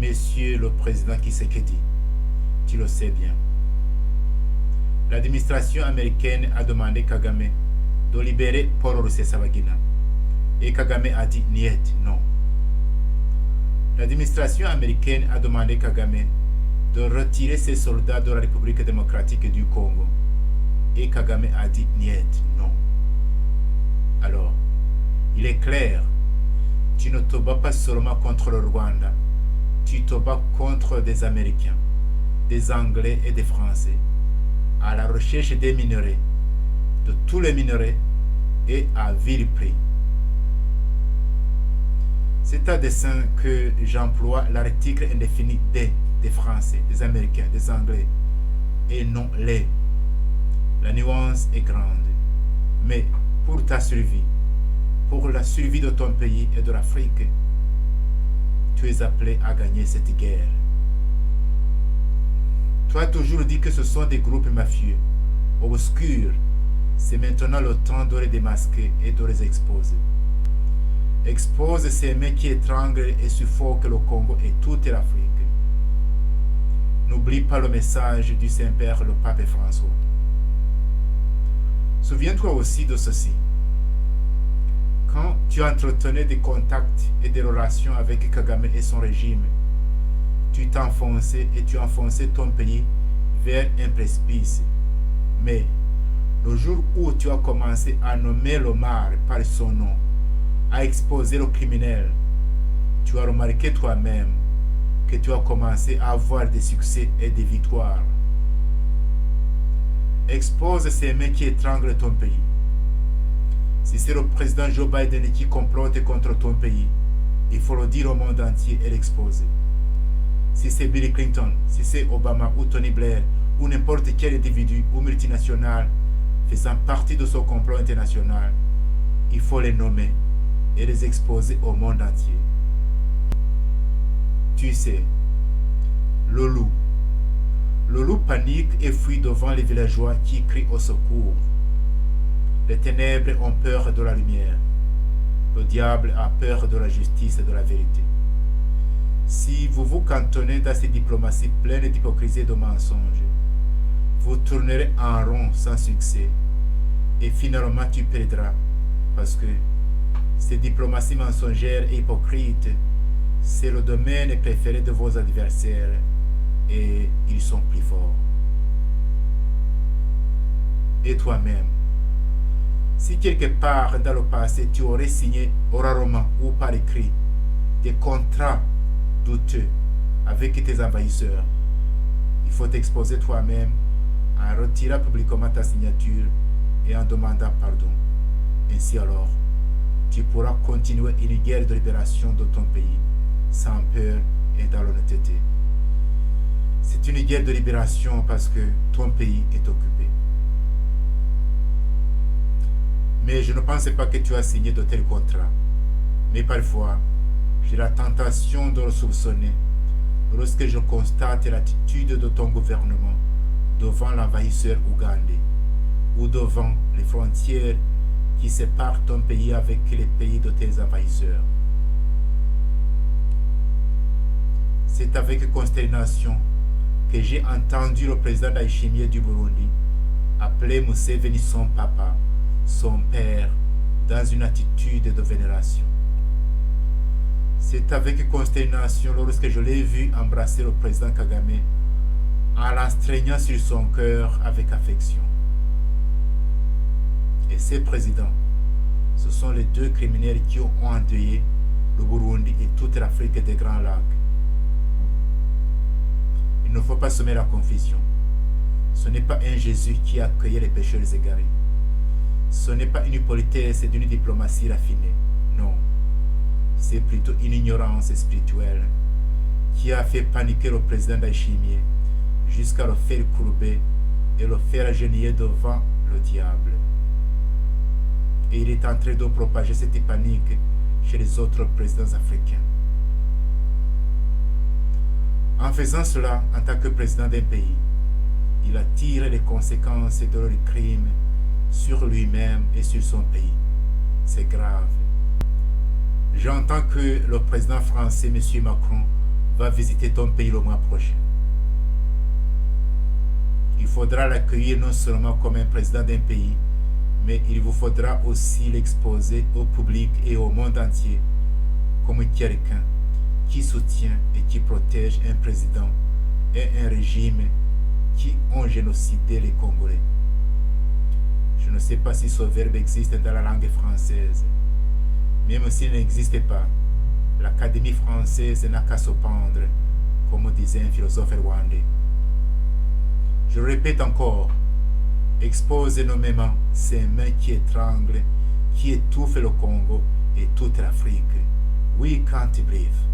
Monsieur le Président Tshisekedi, tu le sais bien. L'administration américaine a demandé Kagame de libérer Paul Rusesabagina. Et Kagame a dit niet, non. L'administration américaine a demandé Kagame de retirer ses soldats de la République démocratique du Congo. Et Kagame a dit niet, non. Alors, il est clair, tu ne te bats pas seulement contre le Rwanda, tu te bats contre des Américains, des Anglais et des Français, à la recherche des minerais, de tous les minerais et à vil prix. C'est à dessein que j'emploie l'article indéfini des Français, des Américains, des Anglais, et non les. La nuance est grande, mais pour ta survie, pour la survie de ton pays et de l'Afrique, tu es appelé à gagner cette guerre. Tu as toujours dit que ce sont des groupes mafieux, obscurs. C'est maintenant le temps de les démasquer et de les exposer. Expose ces mecs qui étranglent et suffoquent le Congo et toute l'Afrique. N'oublie pas le message du Saint-Père, le pape François. Souviens-toi aussi de ceci. Quand tu entretenais des contacts et des relations avec Kagame et son régime, tu t'enfonçais et tu enfonçais ton pays vers un précipice. Mais le jour où tu as commencé à nommer le mal par son nom, à exposer le criminel, tu as remarqué toi-même que tu as commencé à avoir des succès et des victoires. Expose ces mecs qui étranglent ton pays. Si c'est le président Joe Biden qui complote contre ton pays, il faut le dire au monde entier et l'exposer. Si c'est Bill Clinton, si c'est Obama ou Tony Blair, ou n'importe quel individu ou multinational faisant partie de ce complot international, il faut les nommer et les exposer au monde entier. Tu sais, le loup panique et fuit devant les villageois qui crient au secours. Les ténèbres ont peur de la lumière. Le diable a peur de la justice et de la vérité. Si vous vous cantonnez dans ces diplomaties pleines d'hypocrisie et de mensonges, vous tournerez en rond sans succès et finalement tu perdras parce que ces diplomaties mensongères et hypocrites, c'est le domaine préféré de vos adversaires et ils sont plus forts. Et toi-même, si quelque part dans le passé tu aurais signé oralement ou par écrit des contrats douteux avec tes envahisseurs, il faut t'exposer toi-même en retirant publiquement ta signature et en demandant pardon. Ainsi alors, tu pourras continuer une guerre de libération de ton pays sans peur et dans l'honnêteté. C'est une guerre de libération parce que ton pays est occupé. Mais je ne pensais pas que tu as signé de tels contrats. Mais parfois, j'ai la tentation de le soupçonner lorsque je constate l'attitude de ton gouvernement devant l'envahisseur ougandais ou devant les frontières qui séparent ton pays avec les pays de tes envahisseurs. C'est avec consternation que j'ai entendu le président Ndayishimiye du Burundi appeler Museveni son papa, son père, dans une attitude de vénération. C'est avec consternation lorsque je l'ai vu embrasser le président Kagame en l'astreignant sur son cœur avec affection. Et ces présidents, ce sont les deux criminels qui ont endeuillé le Burundi et toute l'Afrique des Grands Lacs. Il ne faut pas semer la confusion. Ce n'est pas un Jésus qui a accueilli les pécheurs égarés. Ce n'est pas une politesse d'une diplomatie raffinée. Non. C'est plutôt une ignorance spirituelle qui a fait paniquer le président Ndayishimiye jusqu'à le faire courber et le faire agenouiller devant le diable. Et il est en train de propager cette panique chez les autres présidents africains. En faisant cela, en tant que président d'un pays, il attire les conséquences de leurs crimes sur lui-même et sur son pays. C'est grave. J'entends que le président français, M. Macron, va visiter ton pays le mois prochain. Il faudra l'accueillir non seulement comme un président d'un pays, mais il vous faudra aussi l'exposer au public et au monde entier comme quelqu'un qui soutient et qui protège un président et un régime qui ont génocidé les Congolais. Je ne sais pas si ce verbe existe dans la langue française. Même s'il n'existe pas, l'Académie française n'a qu'à se pendre, comme disait un philosophe rwandais. Je le répète encore, expose nommément ces mains qui étranglent, qui étouffent le Congo et toute l'Afrique. We can't breathe.